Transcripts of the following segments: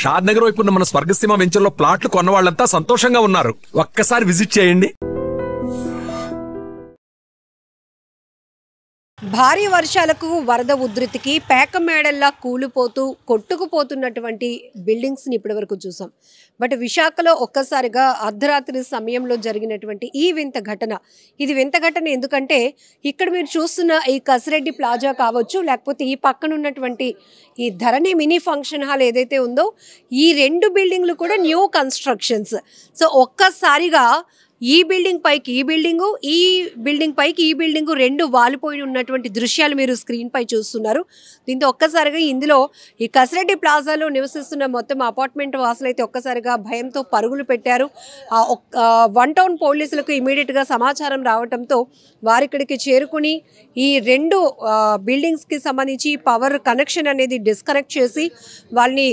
షాద్ నగర్ వైపు ఉన్న మన స్వర్గసీమ వెంచర్లో ప్లాట్లు కొన్న వాళ్ళంతా సంతోషంగా ఉన్నారు. ఒక్కసారి విజిట్ చేయండి. భారీ వర్షాలకు వరద ఉధృతికి పేకమేడల్లా కూలిపోతూ కొట్టుకుపోతున్నటువంటి బిల్డింగ్స్ని ఇప్పటివరకు చూసాం. బట్ విశాఖలో ఒక్కసారిగా అర్ధరాత్రి సమయంలో జరిగినటువంటి ఈ వింత ఘటన, ఇది వింత ఘటన ఎందుకంటే ఇక్కడ మీరు చూస్తున్న ఈ కసిరెడ్డి ప్లాజా కావచ్చు, లేకపోతే ఈ పక్కన ఉన్నటువంటి ఈ ధరణి మినీ ఫంక్షన్ హాల్ ఏదైతే ఉందో, ఈ రెండు బిల్డింగ్లు కూడా న్యూ కన్స్ట్రక్షన్స్. సో ఒక్కసారిగా ఈ బిల్డింగ్ పైకి ఈ బిల్డింగు, ఈ బిల్డింగ్ పైకి ఈ బిల్డింగు రెండు వాలిపోయి ఉన్నటువంటి దృశ్యాలు మీరు స్క్రీన్ పై చూస్తున్నారు. దీంతో ఒక్కసారిగా ఇందులో ఈ కసిరెడ్డి ప్లాజాలో నివసిస్తున్న మొత్తం అపార్ట్మెంట్ వాసులు అయితే ఒక్కసారిగా భయంతో పరుగులు పెట్టారు. వన్ టౌన్ పోలీసులకు ఇమీడియట్గా సమాచారం రావడంతో వారిక్కడికి చేరుకుని ఈ రెండు బిల్డింగ్స్కి సంబంధించి పవర్ కనెక్షన్ అనేది డిస్కనెక్ట్ చేసి వాళ్ళని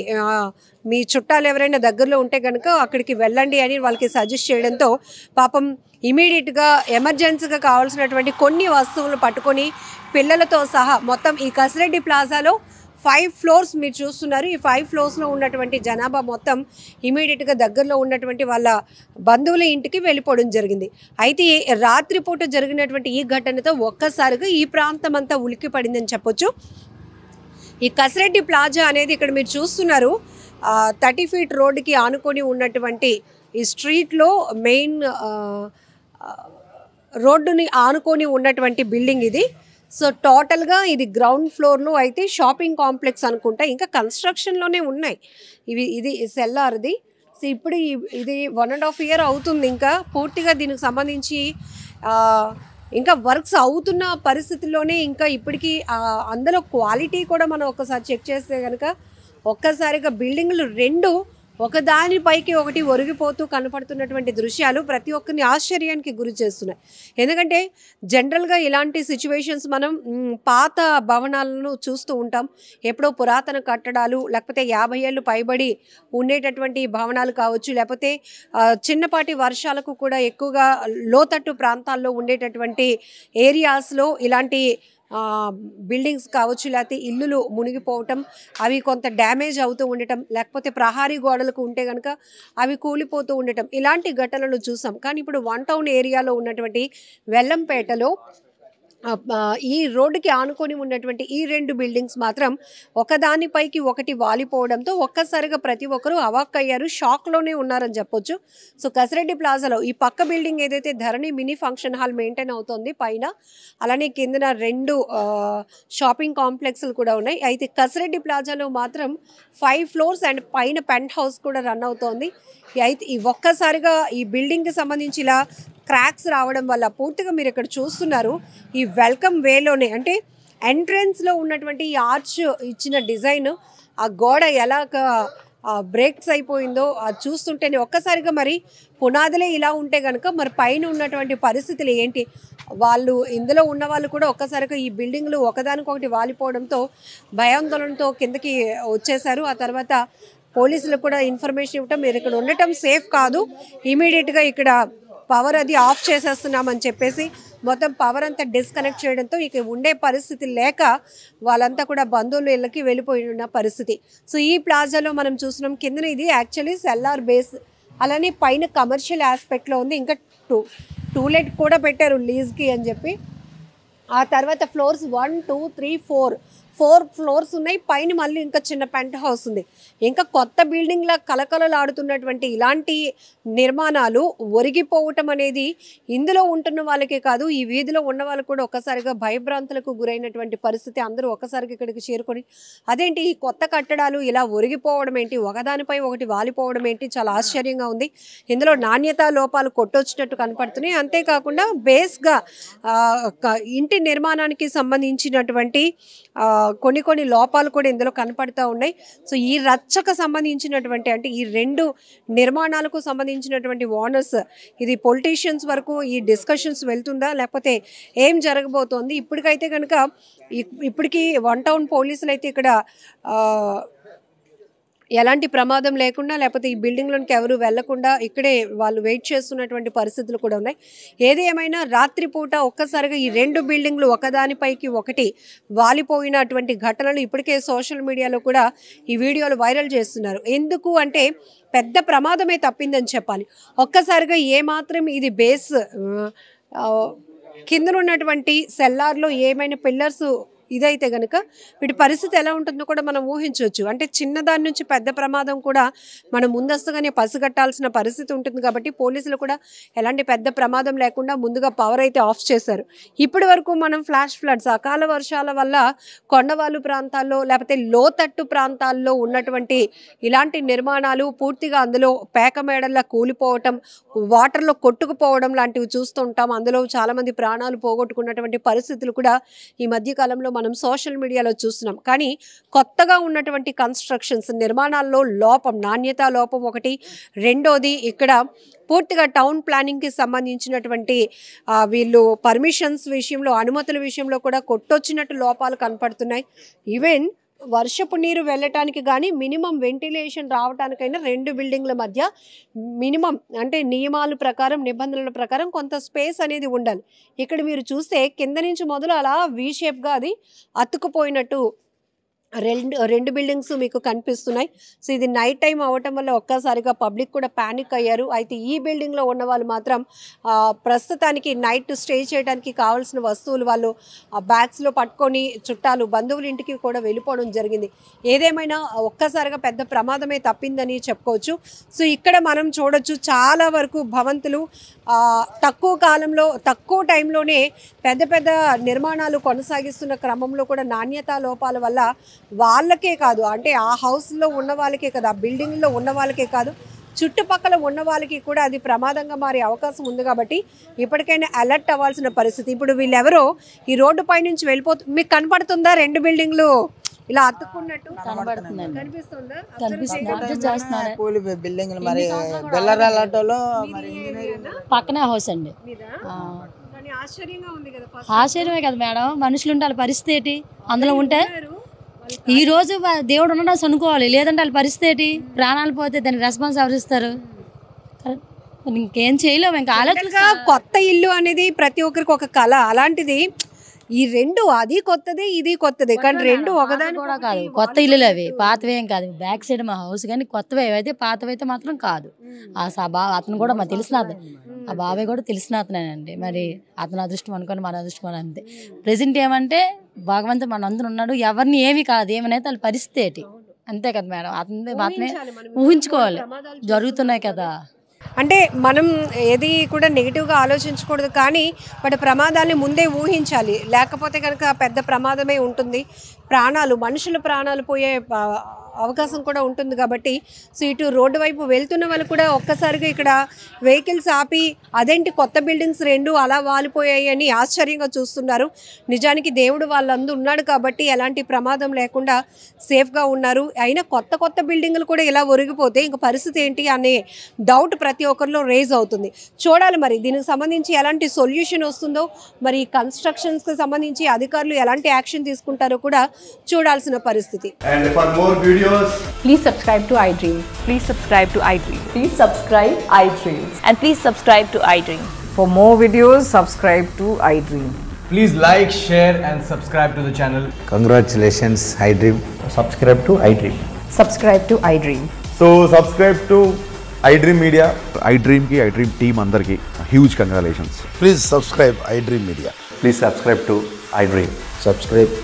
మీ చుట్టాలు ఎవరైనా దగ్గరలో ఉంటే కనుక అక్కడికి వెళ్ళండి అని వాళ్ళకి సజెస్ట్ చేయడంతో పాపం ఇమీడియట్గా ఎమర్జెన్సీగా కావాల్సినటువంటి కొన్ని వస్తువులు పట్టుకొని పిల్లలతో సహా మొత్తం ఈ కసిరెడ్డి ప్లాజాలో 5 ఫ్లోర్స్ మీరు చూస్తున్నారు. ఈ 5 ఫ్లోర్స్లో ఉన్నటువంటి జనాభా మొత్తం ఇమీడియట్గా దగ్గరలో ఉన్నటువంటి వాళ్ళ బంధువుల ఇంటికి వెళ్ళిపోవడం జరిగింది. అయితే రాత్రిపూట జరిగినటువంటి ఈ ఘటనతో ఒక్కసారిగా ఈ ప్రాంతం అంతా ఉలిక్కి పడిందని చెప్పొచ్చు. ఈ కసిరెడ్డి ప్లాజా అనేది ఇక్కడ మీరు చూస్తున్నారు, 30 ఫీట్ రోడ్డుకి ఆనుకొని ఉన్నటువంటి ఈ స్ట్రీట్లో మెయిన్ రోడ్డుని ఆనుకొని ఉన్నటువంటి బిల్డింగ్ ఇది. సో టోటల్గా ఇది గ్రౌండ్ ఫ్లోర్లో అయితే షాపింగ్ కాంప్లెక్స్ అనుకుంటా, ఇంకా కన్స్ట్రక్షన్లోనే ఉన్నాయి ఇది సెల్లార్ది. సో ఇప్పుడు ఇది 1.5 ఇయర్ అవుతుంది, ఇంకా పూర్తిగా దీనికి సంబంధించి ఇంకా వర్క్స్ అవుతున్న పరిస్థితుల్లోనే ఇంకా ఇప్పటికీ అందులో క్వాలిటీ కూడా మనం ఒకసారి చెక్ చేస్తే కనుక ఒక్కసారిగా బిల్డింగ్లు రెండు ఒకదానిపైకి ఒకటి ఒరిగిపోతూ కనపడుతున్నటువంటి దృశ్యాలు ప్రతి ఒక్కరిని ఆశ్చర్యానికి గురి చేస్తున్నాయి. ఎందుకంటే జనరల్గా ఇలాంటి సిచ్యువేషన్స్ మనం పాత భవనాలను చూస్తూ ఉంటాం. ఎప్పుడో పురాతన కట్టడాలు, లేకపోతే 50 ఏళ్ళు పైబడి ఉండేటటువంటి భవనాలు కావచ్చు, లేకపోతే చిన్నపాటి వర్షాలకు కూడా ఎక్కువగా లోతట్టు ప్రాంతాల్లో ఉండేటటువంటి ఏరియాస్లో ఇలాంటి బిల్డింగ్స్ కావచ్చు, లేకపోతే ఇల్లులు మునిగిపోవటం, అవి కొంత డ్యామేజ్ అవుతూ ఉండటం, లేకపోతే ప్రహారీ గోడలకు ఉంటే కనుక అవి కూలిపోతూ ఉండటం, ఇలాంటి ఘటనలు చూసాం. కానీ ఇప్పుడు వన్ టౌన్ ఏరియాలో ఉన్నటువంటి వెల్లంపేటలో ఈ రోడ్డుకి ఆనుకొని ఉన్నటువంటి ఈ రెండు బిల్డింగ్స్ మాత్రం ఒకదానిపైకి ఒకటి వాలిపోవడంతో ఒక్కసారిగా ప్రతి ఒక్కరూ అవాక్కయ్యారు, షాక్లోనే ఉన్నారని చెప్పొచ్చు. సో కసిరెడ్డి ప్లాజాలో ఈ పక్క బిల్డింగ్ ఏదైతే ధరణి మినీ ఫంక్షన్ హాల్ మెయింటైన్ అవుతుంది పైన, అలానే కిందన రెండు షాపింగ్ కాంప్లెక్స్లు కూడా ఉన్నాయి. అయితే కసిరెడ్డి ప్లాజాలో మాత్రం 5 ఫ్లోర్స్ అండ్ పైన పెంట్ హౌస్ కూడా రన్ అవుతోంది. అయితే ఈ ఒక్కసారిగా ఈ బిల్డింగ్కి సంబంధించి ఇలా క్రాక్స్ రావడం వల్ల పూర్తిగా మీరు ఇక్కడ చూస్తున్నారు ఈ వెల్కమ్ వేలోనే, అంటే ఎంట్రన్స్లో ఉన్నటువంటి ఈ ఆర్చ్ ఇచ్చిన డిజైన్, ఆ గోడ ఎలా బ్రేక్స్ అయిపోయిందో అది చూస్తుంటేనే ఒక్కసారిగా మరి పునాదులే ఇలా ఉంటే కనుక మరి పైన ఉన్నటువంటి పరిస్థితులు ఏంటి, వాళ్ళు ఇందులో ఉన్న వాళ్ళు కూడా ఒక్కసారిగా ఈ బిల్డింగ్లు ఒకదానికొకటి వాలిపోవడంతో భయాందోళనతో కిందకి వచ్చేసారు. ఆ తర్వాత పోలీసులకు కూడా ఇన్ఫర్మేషన్ ఇవ్వటం, మీరు ఇక్కడ ఉండటం సేఫ్ కాదు, ఇమీడియట్గా ఇక్కడ పవర్ అది ఆఫ్ చేసేస్తున్నామని చెప్పేసి మొత్తం పవర్ అంతా డిస్కనెక్ట్ చేయడంతో ఇక ఉండే పరిస్థితి లేక వాళ్ళంతా కూడా బంధువుల ఇళ్ళకి వెళ్ళిపోయి ఉన్న పరిస్థితి. సో ఈ ప్లాజాలో మనం చూస్తున్నాం కిందన ఇది యాక్చువల్లీ సెల్లార్ బేస్, అలానే పైన కమర్షియల్ ఆస్పెక్ట్లో ఉంది, ఇంకా టూలెట్ కూడా పెట్టారు లీజ్కి అని చెప్పి. ఆ తర్వాత ఫ్లోర్స్ 1, 2, 3, 4 ఫ్లోర్స్ ఉన్నాయి, పైన మళ్ళీ ఇంకా చిన్న పెంట్ హౌస్ ఉంది. ఇంకా కొత్త బిల్డింగ్లా కలకలలాడుతున్నటువంటి ఇలాంటి నిర్మాణాలు ఒరిగిపోవటం అనేది ఇందులో ఉంటున్న వాళ్ళకే కాదు, ఈ వీధిలో ఉన్న వాళ్ళు కూడా ఒక్కసారిగా భయభ్రాంతులకు గురైనటువంటి పరిస్థితి. అందరూ ఒక్కసారిగా ఇక్కడికి చేరుకొని అదేంటి ఈ కొత్త కట్టడాలు ఇలా ఒరిగిపోవడం ఏంటి, ఒకదానిపై ఒకటి వాలిపోవడం ఏంటి, చాలా ఆశ్చర్యంగా ఉంది. ఇందులో నాణ్యతా లోపాలు కొట్టొచ్చినట్టు కనపడుతున్నాయి. అంతేకాకుండా బేస్గా ఇంటి నిర్మాణానికి సంబంధించినటువంటి కొన్ని లోపాలు కూడా ఇందులో కనపడుతూ ఉన్నాయి. సో ఈ రచ్చకు సంబంధించినటువంటి, అంటే ఈ రెండు నిర్మాణాలకు సంబంధించినటువంటి ఓనర్స్, ఇది పొలిటీషియన్స్ వరకు ఈ డిస్కషన్స్ వెళ్తుందా లేకపోతే ఏం జరగబోతోంది? ఇప్పటికైతే కనుక ఇప్పటికీ వన్ టౌన్ పోలీసులు అయితే ఇక్కడ ఎలాంటి ప్రమాదం లేకుండా లేకపోతే ఈ బిల్డింగ్లోనికి ఎవరు వెళ్లకుండా ఇక్కడే వాళ్ళు వెయిట్ చేస్తున్నటువంటి పరిస్థితులు కూడా ఉన్నాయి. ఏది ఏమైనా రాత్రిపూట ఒక్కసారిగా ఈ 2 బిల్డింగ్లు ఒకదానిపైకి ఒకటి వాలిపోయినటువంటి ఘటనలు ఇప్పటికే సోషల్ మీడియాలో కూడా ఈ వీడియోలు వైరల్ చేస్తున్నారు. ఎందుకు అంటే పెద్ద ప్రమాదమే తప్పిందని చెప్పాలి. ఒక్కసారిగా ఏమాత్రం ఇది బేస్ కింద ఉన్నటువంటి సెల్లార్లో ఏమైనా పిల్లర్స్ ఇదైతే గనుక వీటి పరిస్థితి ఎలా ఉంటుందో కూడా మనం ఊహించవచ్చు. అంటే చిన్నదాని నుంచి పెద్ద ప్రమాదం కూడా మనం ముందస్తుగానే పసిగట్టాల్సిన పరిస్థితి ఉంటుంది. కాబట్టి పోలీసులు కూడా ఎలాంటి పెద్ద ప్రమాదం లేకుండా ముందుగా పవర్ అయితే ఆఫ్ చేశారు. ఇప్పటి వరకు మనం ఫ్లాష్ ఫ్లడ్స్ అకాల వర్షాల వల్ల కొండవాళ్ళు ప్రాంతాల్లో లేకపోతే లోతట్టు ప్రాంతాల్లో ఉన్నటువంటి ఇలాంటి నిర్మాణాలు పూర్తిగా అందులో పేకమేడల్లా కూలిపోవటం, వాటర్లో కొట్టుకుపోవడం లాంటివి చూస్తుంటాం. అందులో చాలామంది ప్రాణాలు పోగొట్టుకున్నటువంటి పరిస్థితులు కూడా ఈ మధ్యకాలంలో మనం సోషల్ మీడియాలో చూస్తున్నాం. కానీ కొత్తగా ఉన్నటువంటి కన్స్ట్రక్షన్స్ నిర్మాణాల్లో లోపం, నాణ్యతా లోపం ఒకటి. రెండోది ఇక్కడ పూర్తిగా టౌన్ ప్లానింగ్కి సంబంధించినటువంటి వీళ్ళు పర్మిషన్స్ విషయంలో, అనుమతుల విషయంలో కూడా కొట్టొచ్చినట్టు లోపాలు కనపడుతున్నాయి. ఈవెన్ వర్షపు నీరు వెళ్ళటానికి కానీ మినిమం వెంటిలేషన్ రావడానికైనా 2 బిల్డింగ్ల మధ్య మినిమం అంటే నియమాల ప్రకారం, నిబంధనల ప్రకారం కొంత స్పేస్ అనేది ఉండాలి. ఇక్కడ మీరు చూస్తే కింద నుంచి మొదలు అలా వీ షేప్గా అది అతుక్కుపోయినట్టు రెండు బిల్డింగ్స్ మీకు కనిపిస్తున్నాయి. సో ఇది నైట్ టైం అవ్వటం వల్ల ఒక్కసారిగా పబ్లిక్ కూడా ప్యానిక్ అయ్యారు. అయితే ఈ బిల్డింగ్లో ఉన్న వాళ్ళు మాత్రం ప్రస్తుతానికి నైట్ స్టే చేయడానికి కావాల్సిన వస్తువులు వాళ్ళు బ్యాగ్స్లో పట్టుకొని చుట్టాలు బంధువుల ఇంటికి కూడా వెళ్ళిపోవడం జరిగింది. ఏదేమైనా ఒక్కసారిగా పెద్ద ప్రమాదమే తప్పిందని చెప్పుకోవచ్చు. సో ఇక్కడ మనం చూడొచ్చు చాలా వరకు భవంతులు తక్కువ కాలంలో తక్కువ టైంలోనే పెద్ద పెద్ద నిర్మాణాలు కొనసాగిస్తున్న క్రమంలో కూడా నాణ్యతా లోపాల వల్ల వాళ్ళకే కాదు, అంటే ఆ హౌస్లో ఉన్న వాళ్ళకే కాదు, ఆ బిల్డింగ్లో ఉన్న వాళ్ళకే కాదు, చుట్టుపక్కల ఉన్న వాళ్ళకి కూడా అది ప్రమాదంగా మారే అవకాశం ఉంది. కాబట్టి ఇప్పటికైనా అలర్ట్ అవ్వాల్సిన పరిస్థితి. ఇప్పుడు వీళ్ళెవరో ఈ రోడ్డు పై నుంచి మీకు కనపడుతుందా 2 బిల్డింగ్లు ఇలా అతుక్కున్నట్టు కనిపిస్తుందా? పక్కనే హౌస్ అండి. ఆశ్చర్యమే కదా మేడం, మనుషులు ఉంటే వాళ్ళ పరిస్థితి ఏంటి? అందులో ఉంటే ఈ రోజు దేవుడు ఉండడం అనుకోవాలి, లేదంటే వాళ్ళ పరిస్థితి ఏంటి? ప్రాణాలు పోతే దానికి రెస్పాన్స్ ఎవరిస్తారు? ఇంకేం చేయలేము. ఇంకా ఆలోచనగా కొత్త ఇల్లు అనేది ప్రతి ఒక్కరికి ఒక కళ. అలాంటిది ఈ 2 అది కొత్తది, ఇది కొత్తది, కానీ 2 ఒకదాని కూడా కాదు. కొత్త ఇల్లులు అవి, పాతవేం కాదు. బ్యాక్ సైడ్ మా హౌస్ కానీ కొత్తవి అయితే, పాతవైతే మాత్రం కాదు. అతను కూడా మా తెలిసిన ఆ బాబాయ్ కూడా తెలిసిన అతనేనండి. మరి అతను అదృష్టం అనుకోని మన అదృష్టం అని అంతే. ప్రెజెంట్ ఏమంటే భగవంతుడు మన అందరూ ఉన్నాడు, ఎవరిని ఏమి కాదు, ఏమనైతే వాళ్ళ పరిస్థితి ఏంటి అంతే కదా మేడం. అతనే ఊహించుకోవాలి, జరుగుతున్నాయి కదా. అంటే మనం ఏది కూడా నెగిటివ్గా ఆలోచించకూడదు, కానీ బట్ ప్రమాదాన్ని ముందే ఊహించాలి. లేకపోతే కనుక పెద్ద ప్రమాదమే ఉంటుంది. మనుషుల ప్రాణాలు పోయే అవకాశం కూడా ఉంటుంది. కాబట్టి సో ఇటు రోడ్డు వైపు వెళ్తున్న వాళ్ళు కూడా ఒక్కసారిగా ఇక్కడ వెహికల్స్ ఆపి అదేంటి కొత్త బిల్డింగ్స్ 2 అలా వాలిపోయాయి అని ఆశ్చర్యంగా చూస్తున్నారు. నిజానికి దేవుడు వాళ్ళందరూ ఉన్నాడు కాబట్టి ఎలాంటి ప్రమాదం లేకుండా సేఫ్గా ఉన్నారు. అయినా కొత్త బిల్డింగ్లు కూడా ఇలా ఒరిగిపోతే ఇంక పరిస్థితి ఏంటి అనే డౌట్ ప్రతి ఒక్కరిలో రేజ్ అవుతుంది. చూడాలి మరి దీనికి సంబంధించి ఎలాంటి సొల్యూషన్ వస్తుందో, మరి కన్స్ట్రక్షన్స్కి సంబంధించి అధికారులు ఎలాంటి యాక్షన్ తీసుకుంటారో కూడా చూడాల్సిన పరిస్థితి. Please subscribe to iDream. Please subscribe to iDream. Please subscribe iDream. And please subscribe to iDream. For more videos, subscribe to iDream. Please like, share and subscribe to the channel. Congratulations, iDream. Subscribe to iDream. Subscribe to iDream. So subscribe to iDream Media. iDream ki iDream team andarki huge congratulations. Please subscribe iDream Media. Please subscribe to iDream. Subscribe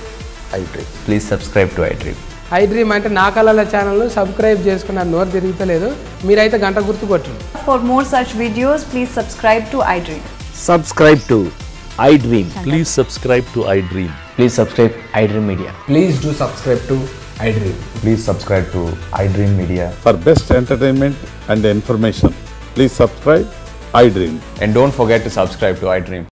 iDream. Please subscribe to iDream. iDream అంటే నా కళల channel subscribe చేసుకున్న నోరు తిరుగుతలేదు, మీరైతే గంట గుర్తు కొట్టండి. For more such videos, please subscribe to iDream. Subscribe to iDream. Please subscribe to iDream. Please subscribe iDream Media. Please do subscribe to iDream. Please subscribe to iDream Media. For best entertainment and information, please subscribe iDream. And don't forget to subscribe to iDream.